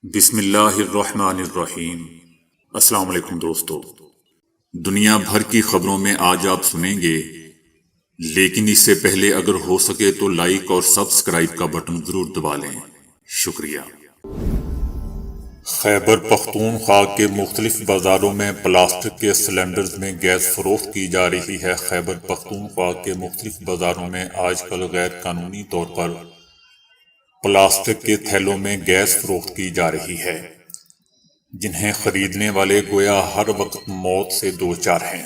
بسم اللہ الرحمن الرحیم۔ السلام علیکم دوستو، دنیا بھر کی خبروں میں آج آپ سنیں گے، لیکن اس سے پہلے اگر ہو سکے تو لائک اور سبسکرائب کا بٹن ضرور دبا لیں۔ شکریہ۔ خیبر پختونخوا کے مختلف بازاروں میں پلاسٹک کے سلنڈرز میں گیس فروخت کی جا رہی ہے۔ خیبر پختونخوا کے مختلف بازاروں میں آج کل غیر قانونی طور پر پلاسٹک کے تھیلوں میں گیس فروخت کی جا رہی ہے، جنہیں خریدنے والے گویا ہر وقت موت سے دوچار ہیں۔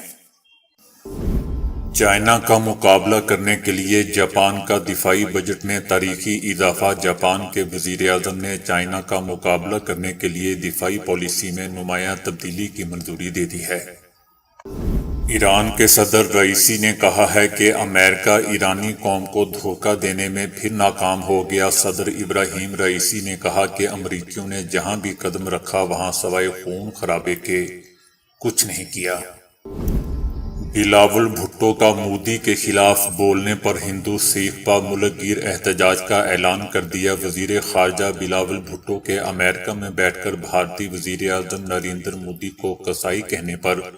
چائنا کا مقابلہ کرنے کے لیے جاپان کا دفاعی بجٹ میں تاریخی اضافہ۔ جاپان کے وزیر اعظم نے چائنا کا مقابلہ کرنے کے لیے دفاعی پالیسی میں نمایاں تبدیلی کی منظوری دے دی ہے۔ ایران کے صدر رئیسی نے کہا ہے کہ امریکہ ایرانی قوم کو دھوکہ دینے میں پھر ناکام ہو گیا۔ صدر ابراہیم رئیسی نے کہا کہ امریکیوں نے جہاں بھی قدم رکھا وہاں سوائے خون خرابے کے کچھ نہیں کیا۔ بلاول بھٹو کا مودی کے خلاف بولنے پر ہندو سکھ پا ملک گیر احتجاج کا اعلان کر دیا۔ وزیر خارجہ بلاول بھٹو کے امریکہ میں بیٹھ کر بھارتی وزیر اعظم نریندر مودی کو قصائی کہنے پر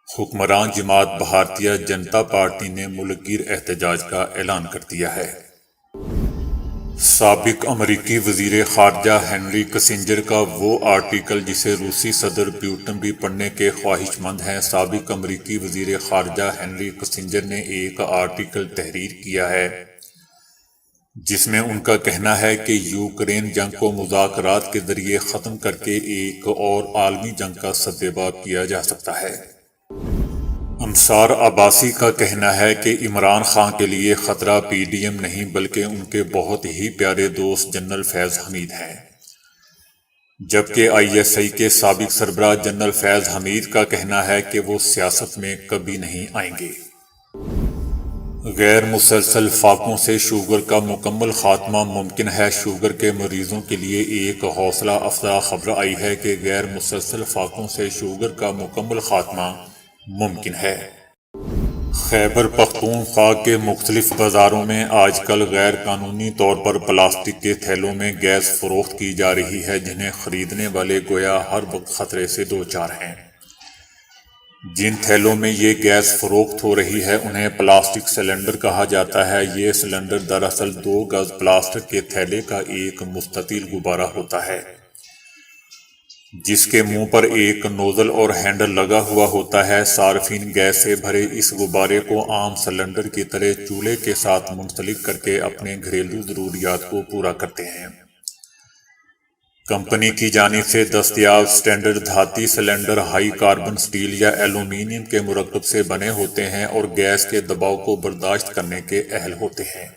حکمران جماعت بھارتیہ جنتا پارٹی نے ملک گیر احتجاج کا اعلان کر دیا ہے۔ سابق امریکی وزیر خارجہ ہینری کسنجر کا وہ آرٹیکل جسے روسی صدر پیوٹن بھی پڑھنے کے خواہش مند ہیں۔ سابق امریکی وزیر خارجہ ہینری کسنجر نے ایک آرٹیکل تحریر کیا ہے جس میں ان کا کہنا ہے کہ یوکرین جنگ کو مذاکرات کے ذریعے ختم کر کے ایک اور عالمی جنگ کا سدباب کیا جا سکتا ہے۔ انصار عباسی کا کہنا ہے کہ عمران خان کے لیے خطرہ پی ڈی ایم نہیں بلکہ ان کے بہت ہی پیارے دوست جنرل فیض حمید ہیں، جبکہ آئی ایس آئی کے سابق سربراہ جنرل فیض حمید کا کہنا ہے کہ وہ سیاست میں کبھی نہیں آئیں گے۔ غیر مسلسل فاقوں سے شوگر کا مکمل خاتمہ ممکن ہے۔ شوگر کے مریضوں کے لیے ایک حوصلہ افزا خبر آئی ہے کہ غیر مسلسل فاقوں سے شوگر کا مکمل خاتمہ ممکن ہے۔ خیبر پختونخوا کے مختلف بازاروں میں آج کل غیر قانونی طور پر پلاسٹک کے تھیلوں میں گیس فروخت کی جا رہی ہے، جنہیں خریدنے والے گویا ہر وقت خطرے سے دوچار ہیں۔ جن تھیلوں میں یہ گیس فروخت ہو رہی ہے انہیں پلاسٹک سلنڈر کہا جاتا ہے۔ یہ سلنڈر دراصل 2 گز پلاسٹک کے تھیلے کا ایک مستطیل غبارہ ہوتا ہے، جس کے منہ پر ایک نوزل اور ہینڈل لگا ہوا ہوتا ہے۔ صارفین گیس سے بھرے اس غبارے کو عام سلنڈر کی طرح چولہے کے ساتھ منسلک کر کے اپنے گھریلو ضروریات کو پورا کرتے ہیں۔ کمپنی کی جانب سے دستیاب اسٹینڈرڈ دھاتی سلنڈر ہائی کاربن سٹیل یا ایلومینیم کے مرکب سے بنے ہوتے ہیں اور گیس کے دباؤ کو برداشت کرنے کے اہل ہوتے ہیں۔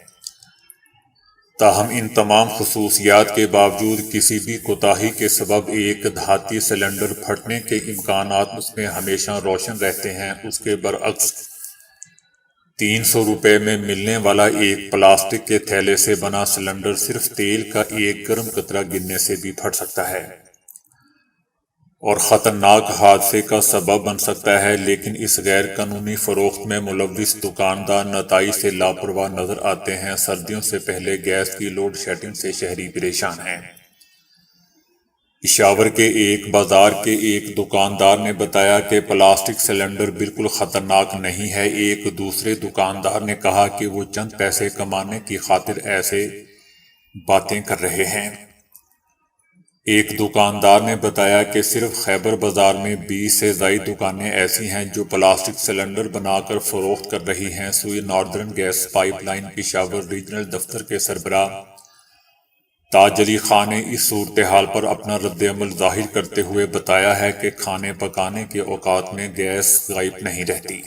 تاہم ان تمام خصوصیات کے باوجود کسی بھی کوتاہی کے سبب ایک دھاتی سلنڈر پھٹنے کے امکانات اس میں ہمیشہ روشن رہتے ہیں۔ اس کے برعکس 300 روپے میں ملنے والا ایک پلاسٹک کے تھیلے سے بنا سلنڈر صرف تیل کا ایک گرم قطرہ گرنے سے بھی پھٹ سکتا ہے اور خطرناک حادثے کا سبب بن سکتا ہے۔ لیکن اس غیر قانونی فروخت میں ملوث دکاندار نتائج سے لاپرواہ نظر آتے ہیں۔ سردیوں سے پہلے گیس کی لوڈ شیڈنگ سے شہری پریشان ہیں۔ پشاور کے ایک بازار کے ایک دکاندار نے بتایا کہ پلاسٹک سلنڈر بالکل خطرناک نہیں ہے۔ ایک دوسرے دکاندار نے کہا کہ وہ چند پیسے کمانے کی خاطر ایسے باتیں کر رہے ہیں۔ ایک دکاندار نے بتایا کہ صرف خیبر بازار میں 20 سے زائد دکانیں ایسی ہیں جو پلاسٹک سلنڈر بنا کر فروخت کر رہی ہیں۔ سوئی ناردرن گیس پائپ لائن پشاور ریجنل دفتر کے سربراہ تاج علی خان نے اس صورتحال پر اپنا رد عمل ظاہر کرتے ہوئے بتایا ہے کہ کھانے پکانے کے اوقات میں گیس غائب نہیں رہتی،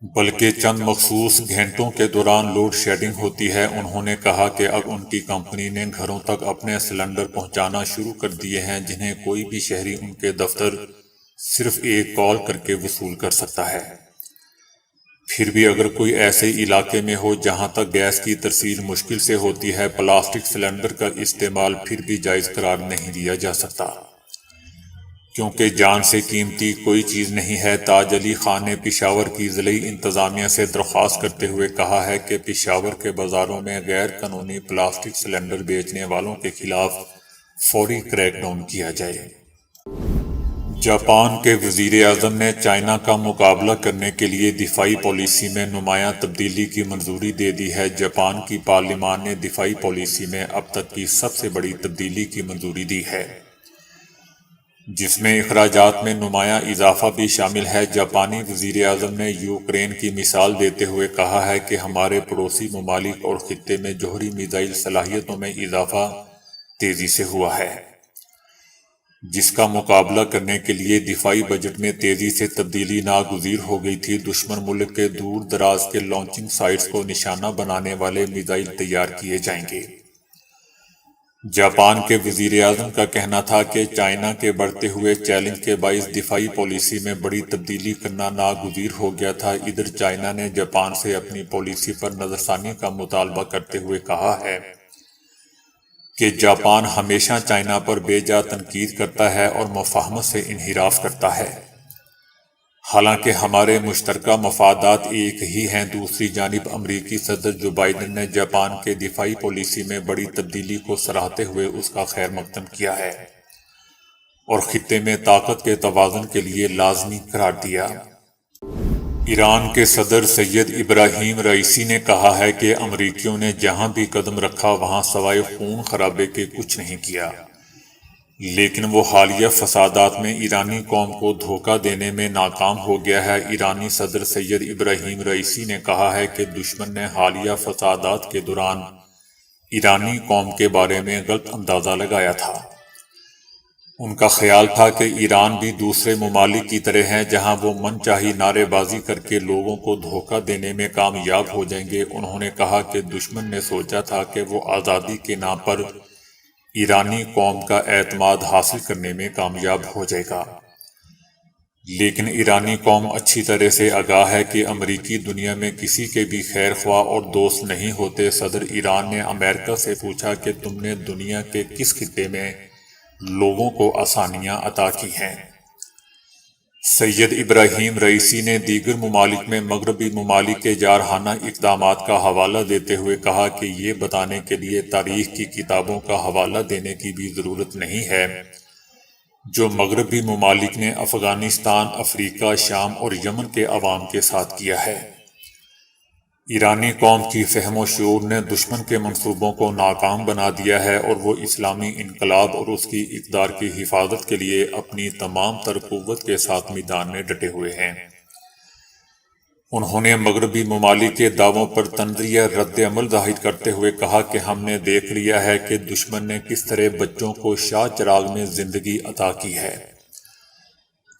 بلکہ چند مخصوص گھنٹوں کے دوران لوڈ شیڈنگ ہوتی ہے۔ انہوں نے کہا کہ اب ان کی کمپنی نے گھروں تک اپنے سلنڈر پہنچانا شروع کر دیے ہیں، جنہیں کوئی بھی شہری ان کے دفتر صرف ایک کال کر کے وصول کر سکتا ہے۔ پھر بھی اگر کوئی ایسے علاقے میں ہو جہاں تک گیس کی ترسیل مشکل سے ہوتی ہے، پلاسٹک سلنڈر کا استعمال پھر بھی جائز قرار نہیں دیا جا سکتا، کیونکہ جان سے قیمتی کوئی چیز نہیں ہے۔ تاج علی خان نے پشاور کی ضلعی انتظامیہ سے درخواست کرتے ہوئے کہا ہے کہ پشاور کے بازاروں میں غیر قانونی پلاسٹک سلنڈر بیچنے والوں کے خلاف فوری کریک ڈاؤن کیا جائے۔ جاپان کے وزیر اعظم نے چائنا کا مقابلہ کرنے کے لیے دفاعی پالیسی میں نمایاں تبدیلی کی منظوری دے دی ہے۔ جاپان کی پارلیمان نے دفاعی پالیسی میں اب تک کی سب سے بڑی تبدیلی کی منظوری دی ہے، جس میں اخراجات میں نمایاں اضافہ بھی شامل ہے۔ جاپانی وزیر اعظم نے یوکرین کی مثال دیتے ہوئے کہا ہے کہ ہمارے پڑوسی ممالک اور خطے میں جوہری میزائل صلاحیتوں میں اضافہ تیزی سے ہوا ہے، جس کا مقابلہ کرنے کے لیے دفاعی بجٹ میں تیزی سے تبدیلی ناگزیر ہو گئی تھی۔ دشمن ملک کے دور دراز کے لانچنگ سائٹس کو نشانہ بنانے والے میزائل تیار کیے جائیں گے۔ جاپان کے وزیر اعظم کا کہنا تھا کہ چائنا کے بڑھتے ہوئے چیلنج کے باعث دفاعی پالیسی میں بڑی تبدیلی کرنا ناگزیر ہو گیا تھا۔ ادھر چائنا نے جاپان سے اپنی پالیسی پر نظرثانی کا مطالبہ کرتے ہوئے کہا ہے کہ جاپان ہمیشہ چائنا پر بے جا تنقید کرتا ہے اور مفاہمت سے انحراف کرتا ہے، حالانکہ ہمارے مشترکہ مفادات ایک ہی ہیں۔ دوسری جانب امریکی صدر جو بائیڈن نے جاپان کے دفاعی پالیسی میں بڑی تبدیلی کو سراہتے ہوئے اس کا خیر مقدم کیا ہے اور خطے میں طاقت کے توازن کے لیے لازمی قرار دیا۔ ایران کے صدر سید ابراہیم رئیسی نے کہا ہے کہ امریکیوں نے جہاں بھی قدم رکھا وہاں سوائے خون خرابے کے کچھ نہیں کیا، لیکن وہ حالیہ فسادات میں ایرانی قوم کو دھوکہ دینے میں ناکام ہو گیا ہے۔ ایرانی صدر سید ابراہیم رئیسی نے کہا ہے کہ دشمن نے حالیہ فسادات کے دوران ایرانی قوم کے بارے میں غلط اندازہ لگایا تھا۔ ان کا خیال تھا کہ ایران بھی دوسرے ممالک کی طرح ہیں جہاں وہ من چاہی نعرے بازی کر کے لوگوں کو دھوکہ دینے میں کامیاب ہو جائیں گے۔ انہوں نے کہا کہ دشمن نے سوچا تھا کہ وہ آزادی کے نام پر ایرانی قوم کا اعتماد حاصل کرنے میں کامیاب ہو جائے گا، لیکن ایرانی قوم اچھی طرح سے آگاہ ہے کہ امریکی دنیا میں کسی کے بھی خیر خواہ اور دوست نہیں ہوتے۔ صدر ایران نے امریکہ سے پوچھا کہ تم نے دنیا کے کس خطے میں لوگوں کو آسانیاں عطا کی ہیں؟ سید ابراہیم رئیسی نے دیگر ممالک میں مغربی ممالک کے جارحانہ اقدامات کا حوالہ دیتے ہوئے کہا کہ یہ بتانے کے لیے تاریخ کی کتابوں کا حوالہ دینے کی بھی ضرورت نہیں ہے جو مغربی ممالک نے افغانستان، افریقہ، شام اور یمن کے عوام کے ساتھ کیا ہے۔ ایرانی قوم کی فہم و شعور نے دشمن کے منصوبوں کو ناکام بنا دیا ہے اور وہ اسلامی انقلاب اور اس کی اقدار کی حفاظت کے لیے اپنی تمام تر قوت کے ساتھ میدان میں ڈٹے ہوئے ہیں۔ انہوں نے مغربی ممالک کے دعووں پر تندریہ رد عمل ظاہر کرتے ہوئے کہا کہ ہم نے دیکھ لیا ہے کہ دشمن نے کس طرح بچوں کو شاہ چراغ میں زندگی عطا کی ہے۔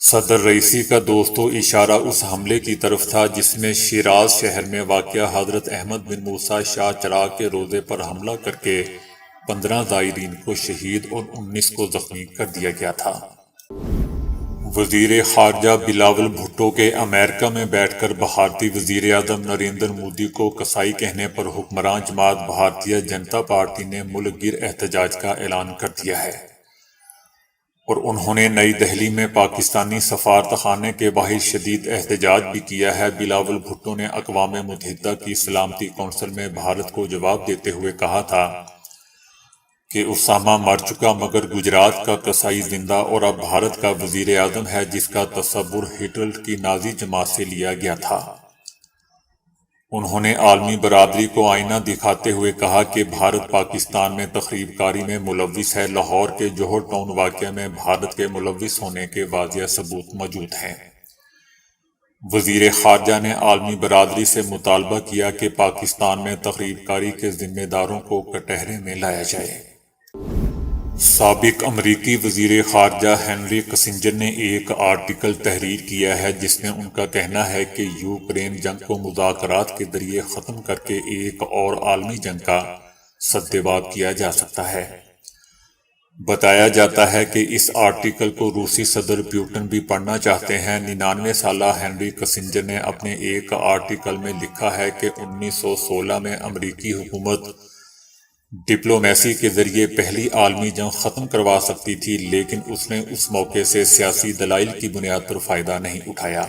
صدر رئیسی کا دوستو اشارہ اس حملے کی طرف تھا جس میں شیراز شہر میں واقع حضرت احمد بن موسیٰ شاہ چراغ کے روضے پر حملہ کر کے 15 زائرین کو شہید اور 19 کو زخمی کر دیا گیا تھا۔ وزیر خارجہ بلاول بھٹو کے امریکہ میں بیٹھ کر بھارتی وزیر اعظم نریندر مودی کو کسائی کہنے پر حکمران جماعت بھارتیہ جنتا پارٹی نے ملک گیر احتجاج کا اعلان کر دیا ہے اور انہوں نے نئی دہلی میں پاکستانی سفارت خانے کے باہر شدید احتجاج بھی کیا ہے۔ بلاول بھٹو نے اقوام متحدہ کی سلامتی کونسل میں بھارت کو جواب دیتے ہوئے کہا تھا کہ اسامہ مر چکا مگر گجرات کا کسائی زندہ اور اب بھارت کا وزیر اعظم ہے جس کا تصور ہٹلر کی نازی جماعت سے لیا گیا تھا۔ انہوں نے عالمی برادری کو آئینہ دکھاتے ہوئے کہا کہ بھارت پاکستان میں تخریب کاری میں ملوث ہے۔ لاہور کے جوہر ٹاؤن واقعہ میں بھارت کے ملوث ہونے کے واضح ثبوت موجود ہیں۔ وزیر خارجہ نے عالمی برادری سے مطالبہ کیا کہ پاکستان میں تخریب کاری کے ذمہ داروں کو کٹہرے میں لایا جائے۔ سابق امریکی وزیر خارجہ ہینری کسنجر نے ایک آرٹیکل تحریر کیا ہے جس میں ان کا کہنا ہے کہ یوکرین جنگ کو مذاکرات کے ذریعے ختم کر کے ایک اور عالمی جنگ کا سدباب کیا جا سکتا ہے۔ بتایا جاتا ہے کہ اس آرٹیکل کو روسی صدر پیوٹن بھی پڑھنا چاہتے ہیں۔ 99 سالہ ہینری کسنجر نے اپنے ایک آرٹیکل میں لکھا ہے کہ 1916 میں امریکی حکومت ڈپلومیسی کے ذریعے پہلی عالمی جنگ ختم کروا سکتی تھی لیکن اس نے اس موقع سے سیاسی دلائل کی بنیاد پر فائدہ نہیں اٹھایا۔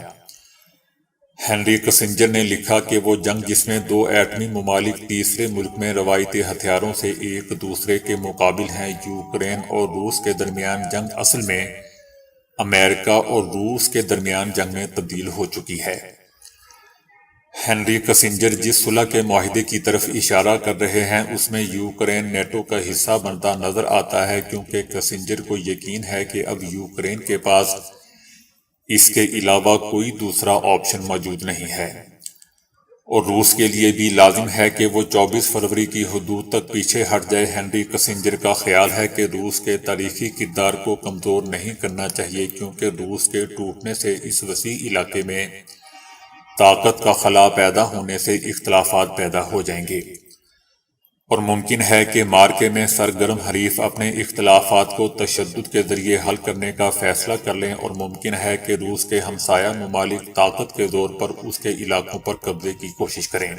ہینری کسنجر نے لکھا کہ وہ جنگ جس میں دو ایٹمی ممالک تیسرے ملک میں روایتی ہتھیاروں سے ایک دوسرے کے مقابل ہیں، یوکرین اور روس کے درمیان جنگ اصل میں امریکہ اور روس کے درمیان جنگ میں تبدیل ہو چکی ہے۔ ہینری کسنجر جس صلح کے معاہدے کی طرف اشارہ کر رہے ہیں اس میں یوکرین نیٹو کا حصہ بنتا نظر آتا ہے، کیونکہ کسنجر کو یقین ہے کہ اب یوکرین کے پاس اس کے علاوہ کوئی دوسرا آپشن موجود نہیں ہے، اور روس کے لیے بھی لازم ہے کہ وہ 24 فروری کی حدود تک پیچھے ہٹ جائے۔ ہینری کسنجر کا خیال ہے کہ روس کے تاریخی کردار کو کمزور نہیں کرنا چاہیے، کیونکہ روس کے ٹوٹنے سے اس وسیع علاقے میں طاقت کا خلا پیدا ہونے سے اختلافات پیدا ہو جائیں گے، اور ممکن ہے کہ مارکے میں سرگرم حریف اپنے اختلافات کو تشدد کے ذریعے حل کرنے کا فیصلہ کر لیں، اور ممکن ہے کہ روس کے ہمسایہ ممالک طاقت کے زور پر اس کے علاقوں پر قبضے کی کوشش کریں،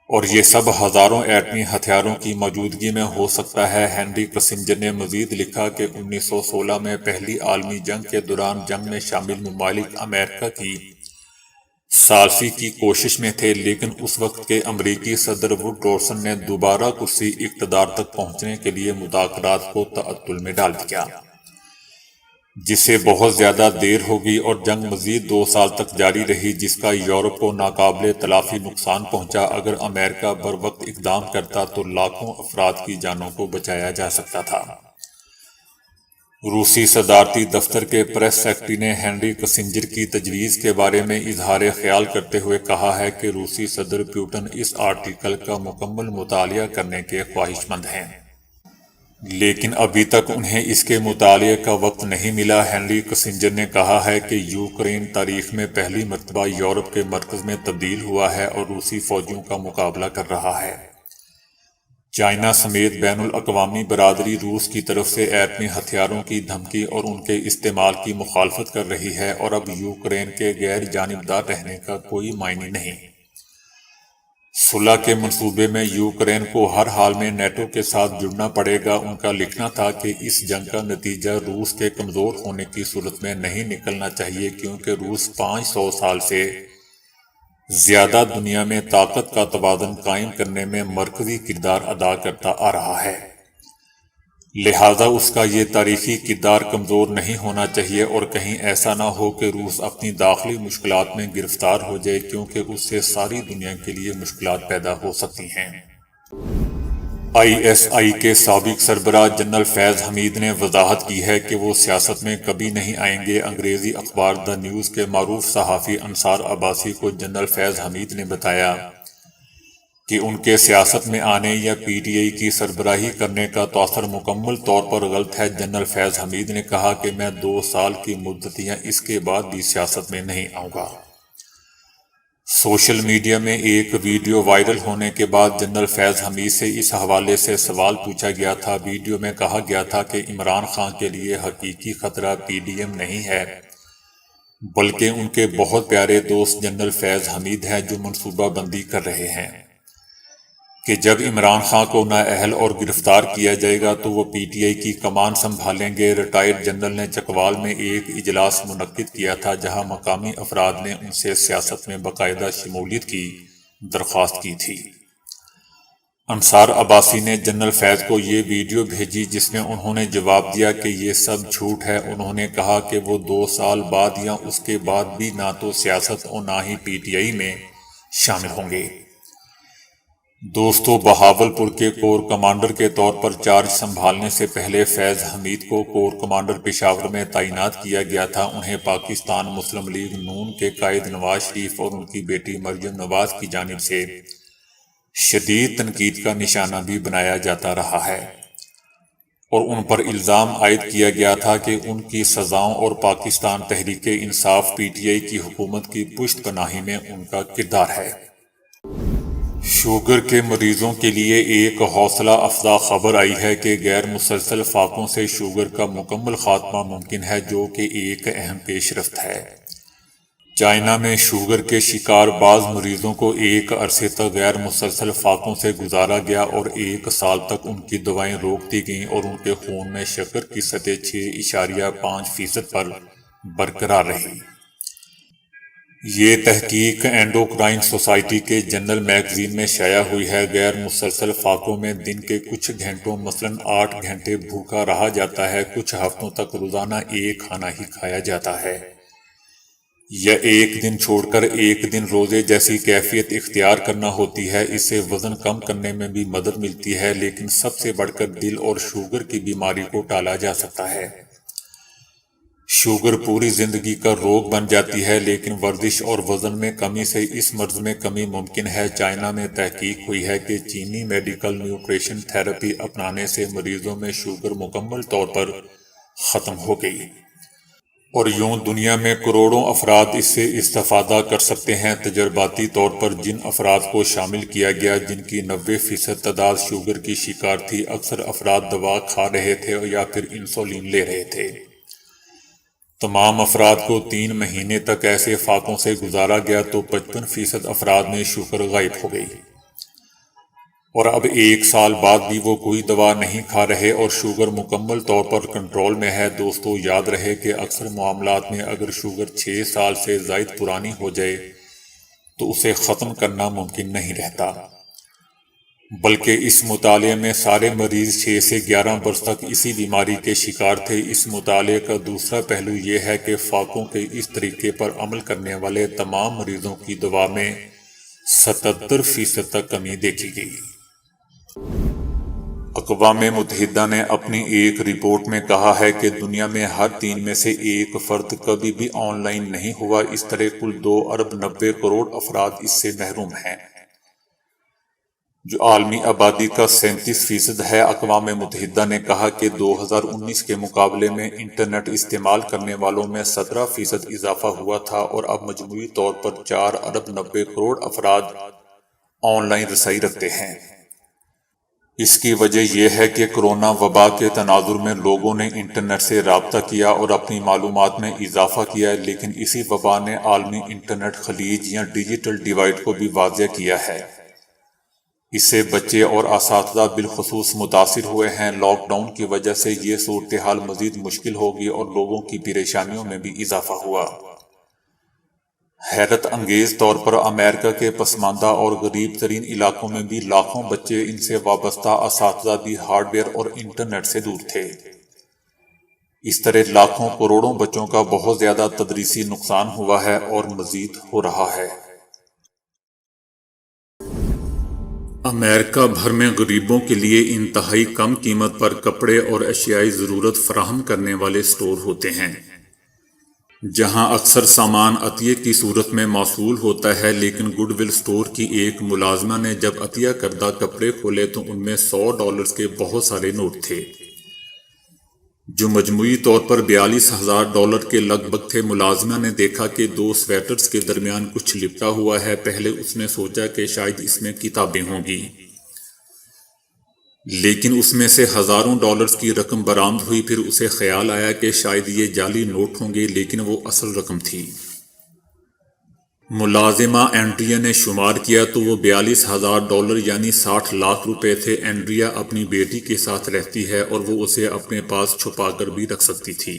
اور یہ سب ہزاروں ایٹمی ہتھیاروں کی موجودگی میں ہو سکتا ہے۔ ہینری کسنجر نے مزید لکھا کہ 1916 میں پہلی عالمی جنگ کے دوران جنگ میں شامل ممالک امریکہ کی ثالثی کی کوشش میں تھے، لیکن اس وقت کے امریکی صدر وڈروسن نے دوبارہ کرسی اقتدار تک پہنچنے کے لیے مذاکرات کو تعطل میں ڈال دیا، جس سے بہت زیادہ دیر ہوگی اور جنگ مزید 2 سال تک جاری رہی، جس کا یورپ کو ناقابل تلافی نقصان پہنچا۔ اگر امریکہ بروقت اقدام کرتا تو لاکھوں افراد کی جانوں کو بچایا جا سکتا تھا۔ روسی صدارتی دفتر کے پریس سیکرٹری نے ہینری کسنجر کی تجویز کے بارے میں اظہار خیال کرتے ہوئے کہا ہے کہ روسی صدر پیوٹن اس آرٹیکل کا مکمل مطالعہ کرنے کے خواہش مند ہیں، لیکن ابھی تک انہیں اس کے مطالعے کا وقت نہیں ملا۔ ہینری کسنجر نے کہا ہے کہ یوکرین تاریخ میں پہلی مرتبہ یورپ کے مرکز میں تبدیل ہوا ہے اور روسی فوجوں کا مقابلہ کر رہا ہے۔ چائنا سمیت بین الاقوامی برادری روس کی طرف سے ایٹمی ہتھیاروں کی دھمکی اور ان کے استعمال کی مخالفت کر رہی ہے، اور اب یوکرین کے غیر جانبدار رہنے کا کوئی معنی نہیں۔ صلح کے منصوبے میں یوکرین کو ہر حال میں نیٹو کے ساتھ جڑنا پڑے گا۔ ان کا لکھنا تھا کہ اس جنگ کا نتیجہ روس کے کمزور ہونے کی صورت میں نہیں نکلنا چاہیے، کیونکہ روس 500 سال سے زیادہ دنیا میں طاقت کا توازن قائم کرنے میں مرکزی کردار ادا کرتا آ رہا ہے، لہذا اس کا یہ تاریخی کردار کمزور نہیں ہونا چاہیے، اور کہیں ایسا نہ ہو کہ روس اپنی داخلی مشکلات میں گرفتار ہو جائے، کیونکہ اس سے ساری دنیا کے لیے مشکلات پیدا ہو سکتی ہیں۔ آئی ایس آئی کے سابق سربراہ جنرل فیض حمید نے وضاحت کی ہے کہ وہ سیاست میں کبھی نہیں آئیں گے۔ انگریزی اخبار دی نیوز کے معروف صحافی انصار عباسی کو جنرل فیض حمید نے بتایا کہ ان کے سیاست میں آنے یا پی ٹی آئی کی سربراہی کرنے کا تاثر مکمل طور پر غلط ہے۔ جنرل فیض حمید نے کہا کہ میں 2 سال کی مدت یا اس کے بعد بھی سیاست میں نہیں آؤں گا۔ سوشل میڈیا میں ایک ویڈیو وائرل ہونے کے بعد جنرل فیض حمید سے اس حوالے سے سوال پوچھا گیا تھا۔ ویڈیو میں کہا گیا تھا کہ عمران خان کے لیے حقیقی خطرہ پی ڈی ایم نہیں ہے، بلکہ ان کے بہت پیارے دوست جنرل فیض حمید ہیں جو منصوبہ بندی کر رہے ہیں کہ جب عمران خان کو نااہل اور گرفتار کیا جائے گا تو وہ پی ٹی آئی کی کمان سنبھالیں گے۔ ریٹائرڈ جنرل نے چکوال میں ایک اجلاس منعقد کیا تھا جہاں مقامی افراد نے ان سے سیاست میں باقاعدہ شمولیت کی درخواست کی تھی۔ انصار عباسی نے جنرل فیض کو یہ ویڈیو بھیجی جس میں انہوں نے جواب دیا کہ یہ سب جھوٹ ہے۔ انہوں نے کہا کہ وہ 2 سال بعد یا اس کے بعد بھی نہ تو سیاست اور نہ ہی پی ٹی آئی میں شامل ہوں گے۔ دوستو، بہاولپور کے کور کمانڈر کے طور پر چارج سنبھالنے سے پہلے فیض حمید کو کور کمانڈر پشاور میں تعینات کیا گیا تھا۔ انہیں پاکستان مسلم لیگ نون کے قائد نواز شریف اور ان کی بیٹی مریم نواز کی جانب سے شدید تنقید کا نشانہ بھی بنایا جاتا رہا ہے، اور ان پر الزام عائد کیا گیا تھا کہ ان کی سزاؤں اور Pakistan Tehreek Insaf P T I کی حکومت کی پشت پناہی میں ان کا کردار ہے۔ شوگر کے مریضوں کے لیے ایک حوصلہ افزا خبر آئی ہے کہ غیر مسلسل فاقوں سے شوگر کا مکمل خاتمہ ممکن ہے، جو کہ ایک اہم پیش رفت ہے۔ چائنا میں شوگر کے شکار بعض مریضوں کو ایک عرصے تک غیر مسلسل فاقوں سے گزارا گیا اور 1 سال تک ان کی دوائیں روک دی گئیں اور ان کے خون میں شکر کی سطح 6.5% پر برقرار رہی۔ یہ تحقیق اینڈوکرائن سوسائٹی کے جنرل میگزین میں شائع ہوئی ہے۔ غیر مسلسل فاقوں میں دن کے کچھ گھنٹوں مثلاً 8 گھنٹے بھوکا رہا جاتا ہے، کچھ ہفتوں تک روزانہ ایک کھانا ہی کھایا جاتا ہے، یا ایک دن چھوڑ کر ایک دن روزے جیسی کیفیت اختیار کرنا ہوتی ہے۔ اس سے وزن کم کرنے میں بھی مدد ملتی ہے، لیکن سب سے بڑھ کر دل اور شوگر کی بیماری کو ٹالا جا سکتا ہے۔ شوگر پوری زندگی کا روگ بن جاتی ہے، لیکن ورزش اور وزن میں کمی سے اس مرض میں کمی ممکن ہے۔ چائنا میں تحقیق ہوئی ہے کہ چینی میڈیکل نیوٹریشن تھراپی اپنانے سے مریضوں میں شوگر مکمل طور پر ختم ہو گئی، اور یوں دنیا میں کروڑوں افراد اس سے استفادہ کر سکتے ہیں۔ تجرباتی طور پر جن افراد کو شامل کیا گیا جن کی 90% تعداد شوگر کی شکار تھی، اکثر افراد دوا کھا رہے تھے یا پھر انسولین لے رہے تھے۔ تمام افراد کو 3 مہینے تک ایسے فاقوں سے گزارا گیا تو 55% افراد میں شوگر غائب ہو گئی، اور اب 1 سال بعد بھی وہ کوئی دوا نہیں کھا رہے اور شوگر مکمل طور پر کنٹرول میں ہے۔ دوستو، یاد رہے کہ اکثر معاملات میں اگر شوگر 6 سال سے زائد پرانی ہو جائے تو اسے ختم کرنا ممکن نہیں رہتا، بلکہ اس مطالعے میں سارے مریض 6 سے 11 برس تک اسی بیماری کے شکار تھے۔ اس مطالعے کا دوسرا پہلو یہ ہے کہ فاقوں کے اس طریقے پر عمل کرنے والے تمام مریضوں کی دوا میں 77% تک کمی دیکھی گئی۔ اقوام متحدہ نے اپنی ایک رپورٹ میں کہا ہے کہ دنیا میں ہر 3 میں سے 1 فرد کبھی بھی آن لائن نہیں ہوا۔ اس طرح کل 2 ارب 90 کروڑ افراد اس سے محروم ہیں، جو عالمی آبادی کا 37% ہے۔ اقوام متحدہ نے کہا کہ 2019 کے مقابلے میں انٹرنیٹ استعمال کرنے والوں میں 17% اضافہ ہوا تھا، اور اب مجموعی طور پر 4 ارب 90 کروڑ افراد آن لائن رسائی رکھتے ہیں۔ اس کی وجہ یہ ہے کہ کرونا وبا کے تناظر میں لوگوں نے انٹرنیٹ سے رابطہ کیا اور اپنی معلومات میں اضافہ کیا، لیکن اسی وبا نے عالمی انٹرنیٹ خلیج یا ڈیجیٹل ڈیوائڈ کو بھی واضح کیا ہے۔ اس سے بچے اور اساتذہ بالخصوص متاثر ہوئے ہیں۔ لاک ڈاؤن کی وجہ سے یہ صورتحال مزید مشکل ہوگی اور لوگوں کی پریشانیوں میں بھی اضافہ ہوا۔ حیرت انگیز طور پر امریکہ کے پسماندہ اور غریب ترین علاقوں میں بھی لاکھوں بچے، ان سے وابستہ اساتذہ بھی ہارڈ ویئر اور انٹرنیٹ سے دور تھے۔ اس طرح لاکھوں کروڑوں بچوں کا بہت زیادہ تدریسی نقصان ہوا ہے اور مزید ہو رہا ہے۔ امریکہ بھر میں غریبوں کے لیے انتہائی کم قیمت پر کپڑے اور اشیائے ضرورت فراہم کرنے والے اسٹور ہوتے ہیں، جہاں اکثر سامان عطیے کی صورت میں موصول ہوتا ہے۔ لیکن گڈ ول اسٹور کی ایک ملازمہ نے جب عطیہ کردہ کپڑے کھولے تو ان میں $100 کے بہت سارے نوٹ تھے، جو مجموعی طور پر $42,000 کے لگ بھگ تھے۔ ملازمہ نے دیکھا کہ 2 سویٹرز کے درمیان کچھ لپٹا ہوا ہے۔ پہلے اس نے سوچا کہ شاید اس میں کتابیں ہوں گی، لیکن اس میں سے ہزاروں ڈالرز کی رقم برآمد ہوئی۔ پھر اسے خیال آیا کہ شاید یہ جعلی نوٹ ہوں گے، لیکن وہ اصل رقم تھی۔ ملازمہ اینڈریا نے شمار کیا تو وہ $42,000 یعنی 60 لاکھ روپے تھے۔ اینڈریا اپنی بیٹی کے ساتھ رہتی ہے اور وہ اسے اپنے پاس چھپا کر بھی رکھ سکتی تھی،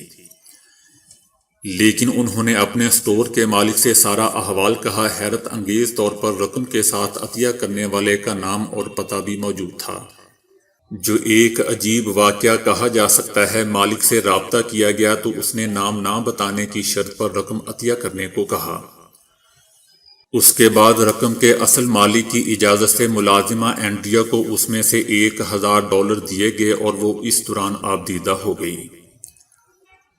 لیکن انہوں نے اپنے اسٹور کے مالک سے سارا احوال کہا۔ حیرت انگیز طور پر رقم کے ساتھ عطیہ کرنے والے کا نام اور پتہ بھی موجود تھا، جو ایک عجیب واقعہ کہا جا سکتا ہے۔ مالک سے رابطہ کیا گیا تو اس نے نام نہ بتانے کی شرط پر رقم عطیہ کرنے کو کہا۔ اس کے بعد رقم کے اصل مالک کی اجازت سے ملازمہ اینڈریا کو اس میں سے $1,000 دیے گئے اور وہ اس دوران آبدیدہ ہو گئی۔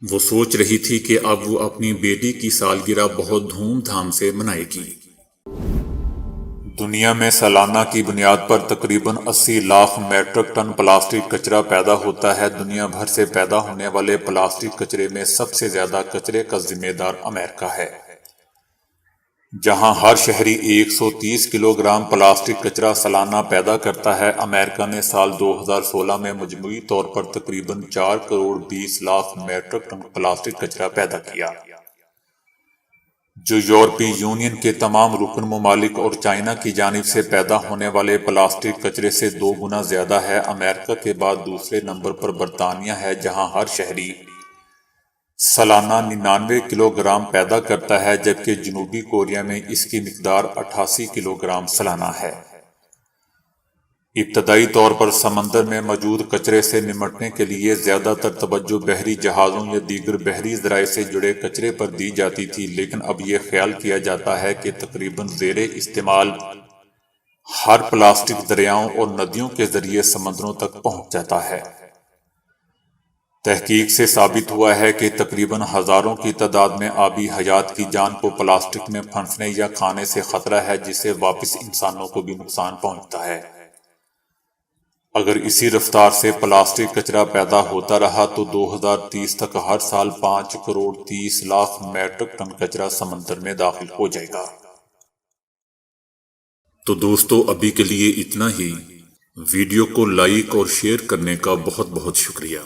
وہ سوچ رہی تھی کہ اب وہ اپنی بیٹی کی سالگرہ بہت دھوم دھام سے منائے گی۔ دنیا میں سالانہ کی بنیاد پر تقریباً 80 لاکھ میٹرک ٹن پلاسٹک کچرا پیدا ہوتا ہے۔ دنیا بھر سے پیدا ہونے والے پلاسٹک کچرے میں سب سے زیادہ کچرے کا ذمہ دار امریکہ ہے، جہاں ہر شہری 130 کلو گرام پلاسٹک کچرا سالانہ پیدا کرتا ہے۔ امریکہ نے سال 2016 میں مجموعی طور پر تقریباً 4 crore 20 lakh metric ton plastic کچرا پیدا کیا، جو یورپی یونین کے تمام رکن ممالک اور چائنا کی جانب سے پیدا ہونے والے پلاسٹک کچرے سے 2 گنا زیادہ ہے۔ امریکہ کے بعد دوسرے نمبر پر برطانیہ ہے، جہاں ہر شہری سالانہ 99 کلو گرام پیدا کرتا ہے، جبکہ جنوبی کوریا میں اس کی مقدار 88 کلو گرام سالانہ ہے۔ ابتدائی طور پر سمندر میں موجود کچرے سے نمٹنے کے لیے زیادہ تر توجہ بحری جہازوں یا دیگر بحری ذرائع سے جڑے کچرے پر دی جاتی تھی، لیکن اب یہ خیال کیا جاتا ہے کہ تقریباً زیر استعمال ہر پلاسٹک دریاؤں اور ندیوں کے ذریعے سمندروں تک پہنچ جاتا ہے۔ تحقیق سے ثابت ہوا ہے کہ تقریباً ہزاروں کی تعداد میں آبی حیات کی جان کو پلاسٹک میں پھنسنے یا کھانے سے خطرہ ہے، جس سے واپس انسانوں کو بھی نقصان پہنچتا ہے۔ اگر اسی رفتار سے پلاسٹک کچرا پیدا ہوتا رہا تو 2030 تک ہر سال 5 کروڑ 30 لاکھ میٹرک ٹن کچرا سمندر میں داخل ہو جائے گا۔ تو دوستو، ابھی کے لیے اتنا ہی۔ ویڈیو کو لائک اور شیئر کرنے کا بہت بہت شکریہ۔